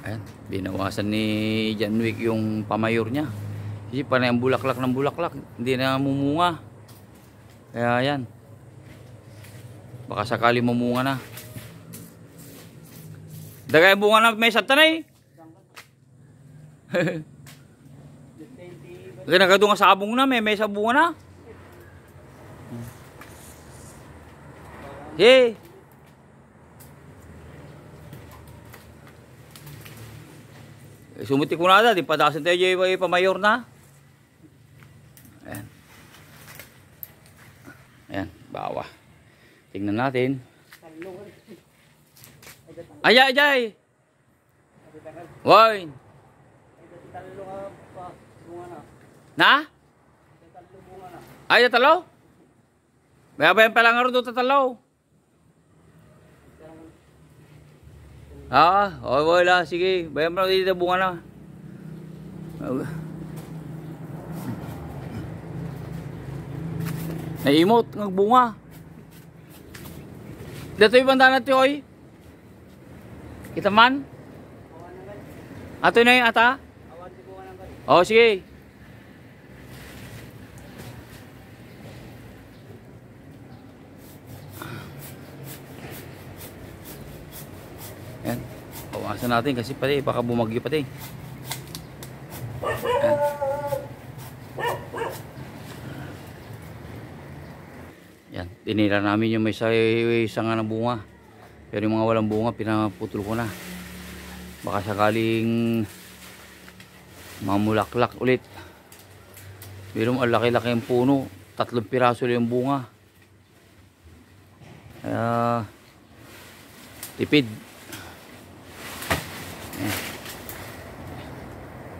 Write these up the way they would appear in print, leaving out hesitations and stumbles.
Ayan, binawasan ni John Wick yung pamayor niya. Kasi panay ang bulaklak ng bulaklak, hindi na mumunga. Kaya yan, baka sakali mumunga na. Dagay bunga na may satanay. Kaya nagadunga sa abong na, may sa bunga na. Hey. Sumuti ko na ada, di padasan tayo yung pamayor na. Ayan. Ayan, bawa. Tingnan natin. Ayay, ayay. Woy. Na? Ay, tatalo? May abayan pa lang doon tatalo. Wala, sige. Bayan mo lang dito bunga na. Naimot ng bunga. Dito yung banda natin, oy. Kita man? Ato na yung ata? Oo, sige. Ayan. Pawasan natin kasi pati baka bumagyo pati. Ayan. Yan, tinira namin yung may sanga ng bunga. Pero yung mga walang bunga, pinaputol ko na. Baka sakaling mamulaklak ulit. Pero ang laki-laki yung puno. 3 piraso lang yung bunga. Kaya tipid.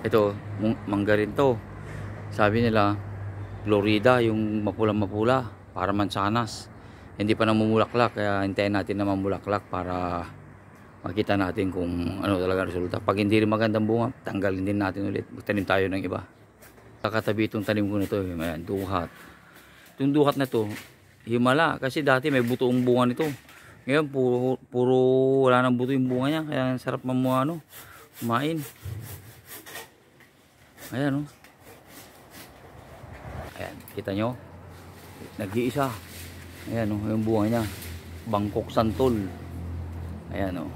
Ito, mangga rin to. Sabi nila, Florida, yung mapula-mapula, para mansanas. Hindi pa namumulaklak, kaya hintayin natin na mamulaklak para makita natin kung ano talaga resulta. Pag hindi rin magandang bunga, tanggalin din natin ulit. Magtanim tayo ng iba. Kakatabi itong tanim ko nito, ayan, duhat. Itong duhat na to, himala. Kasi dati may buto ang bunga nito. Ngayon, puro wala nang buto yung bunga niya. Kaya sarap kumain. Ayan, oh. Ayan, kita nyo? Nag-iisa. Ayan, oh, yung bunga niya. Bangkok santol. Ayan, oh.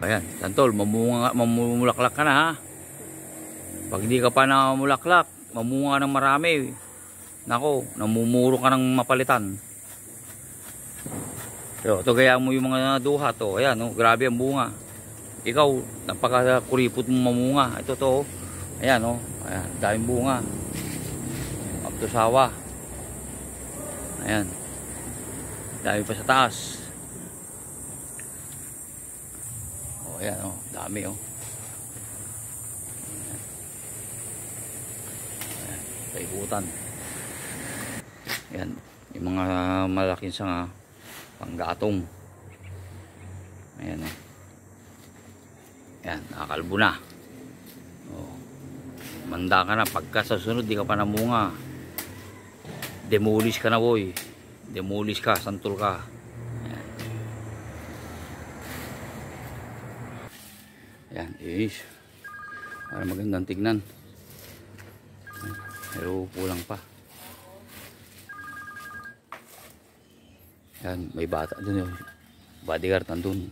Ayan, santol, mamulaklak ka na, ha? Pag hindi ka pa namulaklak, mamunga ng marami. Nako, namumuro ka ng mapalitan. Pero ito gaya mo yung mga duha to. Ayan, oh, grabe ang bunga. Ikaw, napakakuripot mo mamunga. Ito to, oh. Ayan, oh. Ayan, daming bunga. Up to sawa. Ayan. Dami pa sa taas. Oh, ayan, oh. Dami, oh. Ayan, kaibutan. Ayan, yung mga malaking sanga, panggatong. Ayan, oh. Ayan, nakakalbo na. Oh. Manda ka na. Pagka sa sunod, di ka pa namunga. Demolish ka na, boy. Demolish ka, santol ka. Ayan. Ayan, is. Para magandang tignan. Pero kulang pa. Ayan, may bata dun yun. Bodyguard nandun.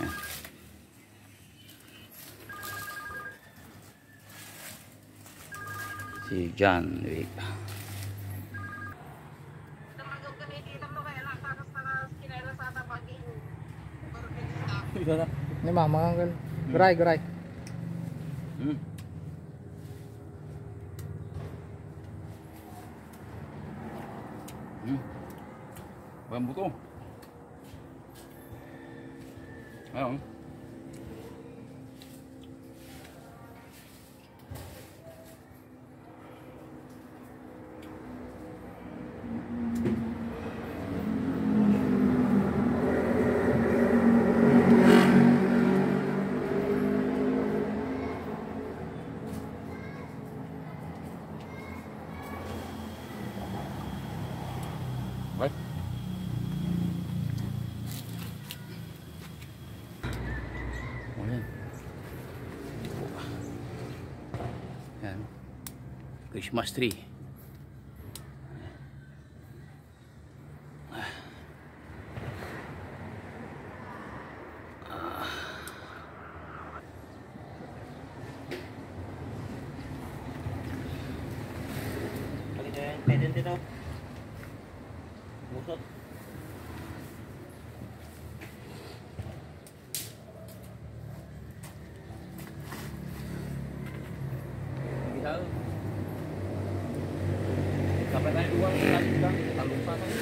Ayan. Si John Wick. Ini mah mangan gerai. Bukan butuh. Ayo. Okay. O yan. Yan. Christmas tree. Pwede dito. Busot. Dapat tayo uwan natin lang. Talong pa tayo.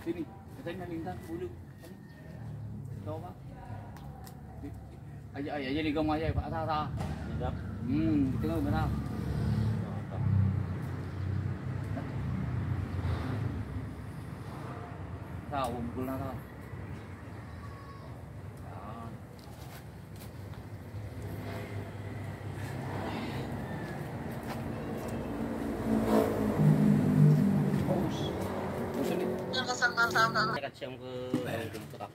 Sini, katanya na lintang bulu. Tahu ba? Aja ligang aja Pak Tata. Sedap. Tengok mana? Tahu bungkul na tahu. Dekat siang ke kota.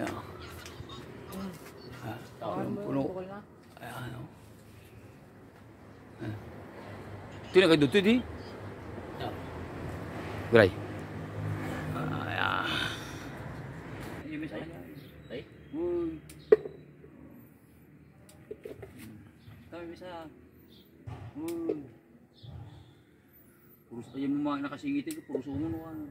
Ya. Puno. Ayan. Ito na kayo dito di? Gray. Ayan. Ini misalnya. Ay. Kami bisa. Purus aja mo mga nakasingit ito, purus umo no ano.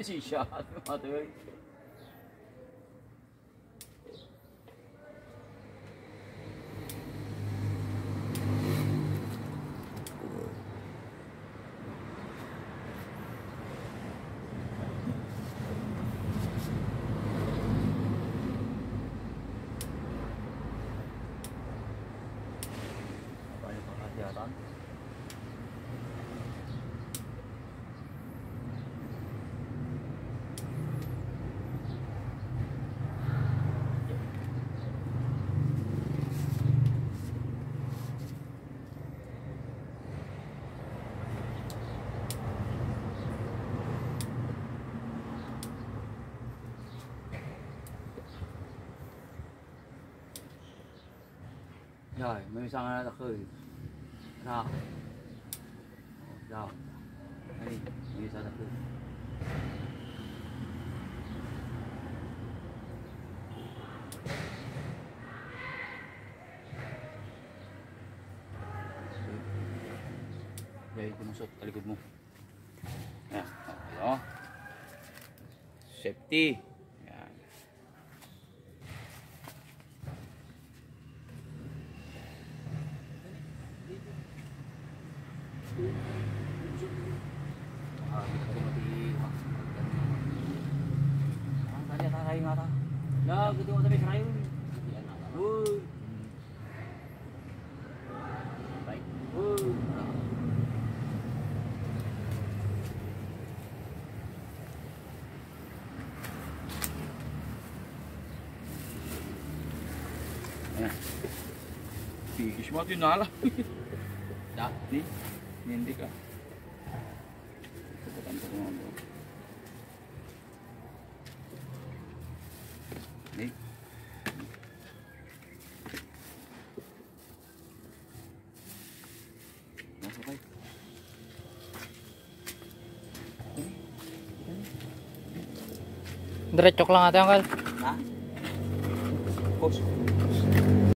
Si siya, matoy. Apa yang penghasiatan? Rồi, mới sang ra khơi. Sao? Rồi. Đây, mới sang ra khơi. Jadi tumusok talikod mo. Ayan, okay, safety. Ayan. Tadi taray nga ta. Ya, gitu mo tabi sarayon. Uy. Baik. Uy. Ayan. Pigis mo ito nala. Dah, ni. Hindi ka. Tubukan ko mga bro. Ni. Masukay. Diretso lang ate, Uncle. Ha? Coach.